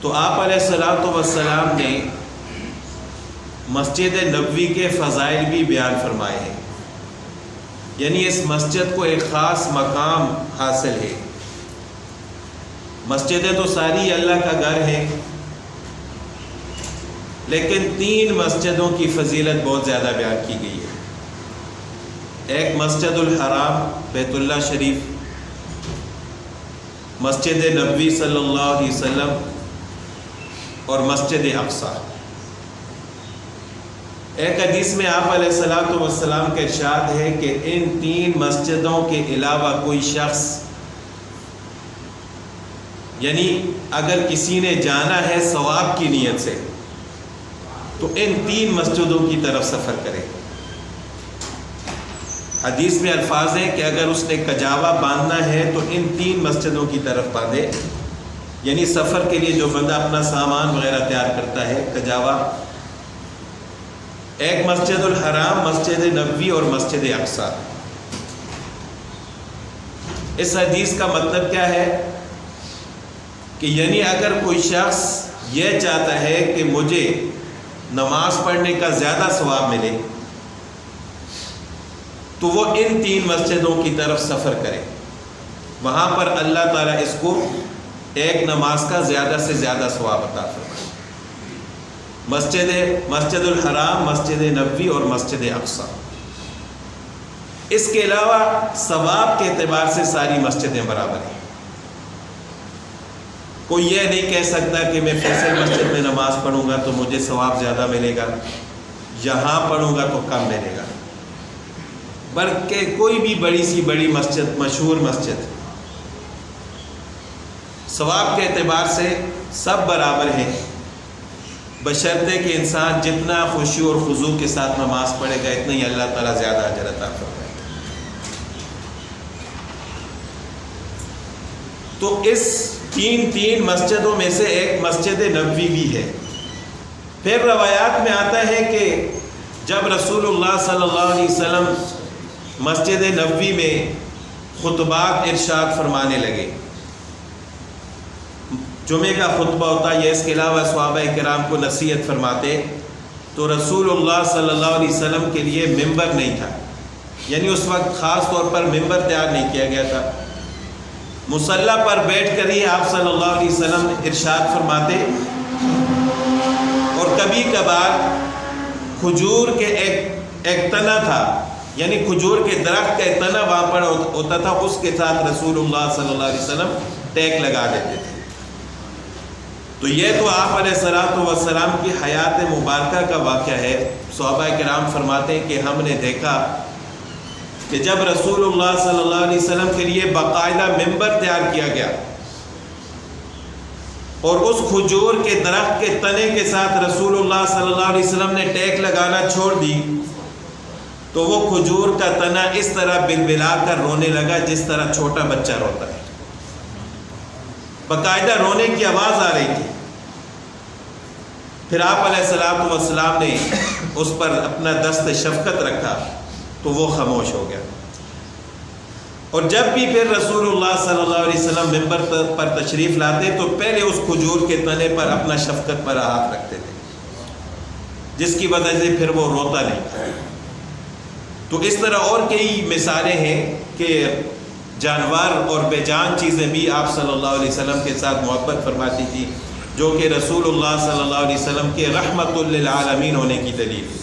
تو آپ علیہ الصلوۃ والسلام نے مسجد نبوی کے فضائل بھی بیان فرمائے ہیں، یعنی اس مسجد کو ایک خاص مقام حاصل ہے۔ مسجدیں تو ساری اللہ کا گھر ہے، لیکن 3 مسجدوں کی فضیلت بہت زیادہ بیان کی گئی ہے۔ ایک مسجد الحرام بیت اللہ شریف، مسجد نبوی صلی اللہ علیہ وسلم، اور مسجد اقصیٰ۔ ایک حدیث میں آپ علیہ الصلوۃ والسلام کا ارشاد ہے کہ ان 3 مسجدوں کے علاوہ کوئی شخص، یعنی اگر کسی نے جانا ہے ثواب کی نیت سے تو ان 3 مسجدوں کی طرف سفر کرے۔ حدیث میں الفاظ ہیں کہ اگر اس نے کجاوا باندھنا ہے تو ان 3 مسجدوں کی طرف باندھے، یعنی سفر کے لیے جو بندہ اپنا سامان وغیرہ تیار کرتا ہے، کجاوا۔ ایک مسجد الحرام، مسجد نبوی اور مسجد اقصیٰ۔ اس حدیث کا مطلب کیا ہے کہ یعنی اگر کوئی شخص یہ چاہتا ہے کہ مجھے نماز پڑھنے کا زیادہ ثواب ملے تو وہ ان 3 مسجدوں کی طرف سفر کرے، وہاں پر اللہ تعالیٰ اس کو ایک نماز کا زیادہ سے زیادہ ثواب عطا فرمائے۔ مسجد الحرام، مسجد نبوی اور مسجد اقصیٰ۔ اس کے علاوہ ثواب کے اعتبار سے ساری مسجدیں برابر ہیں۔ کوئی یہ نہیں کہہ سکتا کہ میں فیصل مسجد میں نماز پڑھوں گا تو مجھے ثواب زیادہ ملے گا، یہاں پڑھوں گا تو کم ملے گا، بلکہ کوئی بھی بڑی سی بڑی مسجد، مشہور مسجد، ثواب کے اعتبار سے سب برابر ہیں، بشرطے کہ انسان جتنا خوشی اور خضوع کے ساتھ نماز پڑھے گا اتنا ہی اللہ تعالیٰ زیادہ اجر عطا فرمائے گا۔ تو اس تین مسجدوں میں سے ایک مسجد نبوی بھی ہے۔ پھر روایات میں آتا ہے کہ جب رسول اللہ صلی اللہ علیہ وسلم مسجد نبوی میں خطبات ارشاد فرمانے لگے، جمعے کا خطبہ ہوتا ہے، اس کے علاوہ صحابہ کرام کو نصیحت فرماتے، تو رسول اللہ صلی اللہ علیہ وسلم کے لیے ممبر نہیں تھا، یعنی اس وقت خاص طور پر ممبر تیار نہیں کیا گیا تھا، مصلی پر بیٹھ کر ہی آپ صلی اللہ علیہ وسلم ارشاد فرماتے، اور کبھی کبھار کھجور کے ایک تنا تھا، یعنی کھجور کے درخت کا ایک تنا وہاں پر ہوتا تھا، اس کے ساتھ رسول اللہ صلی اللہ علیہ وسلم ٹیک لگا دیتے تھے۔ تو یہ تو آپ علیہ الصلوۃ والسلام کی حیات مبارکہ کا واقعہ ہے۔ صحابہ کرام فرماتے ہیں کہ ہم نے دیکھا کہ جب رسول اللہ صلی اللہ علیہ وسلم کے لیے باقاعدہ ممبر تیار کیا گیا اور اس کھجور کے درخت کے تنے کے ساتھ رسول اللہ صلی اللہ علیہ وسلم نے ٹیک لگانا چھوڑ دی تو وہ کھجور کا تنا اس طرح بلبلا کر رونے لگا جس طرح چھوٹا بچہ روتا ہے، باقاعدہ رونے کی آواز آ رہی تھی۔ پھر آپ علیہ الصلوۃ والسلام نے اس پر اپنا دست شفقت رکھا تو وہ خاموش ہو گیا۔ اور جب بھی پھر رسول اللہ صلی اللہ علیہ وسلم ممبر پر تشریف لاتے تو پہلے اس کھجور کے تنے پر اپنا شفقت پر ہاتھ رکھتے تھے، جس کی وجہ سے پھر وہ روتا نہیں تھا۔ تو اس طرح اور کئی مثالیں ہیں کہ جانور اور بے جان چیزیں بھی آپ صلی اللہ علیہ وسلم کے ساتھ محبت فرماتی تھی، جو کہ رسول اللہ صلی اللہ علیہ وسلم کے رحمت للعالمین ہونے کی دلیل ہے۔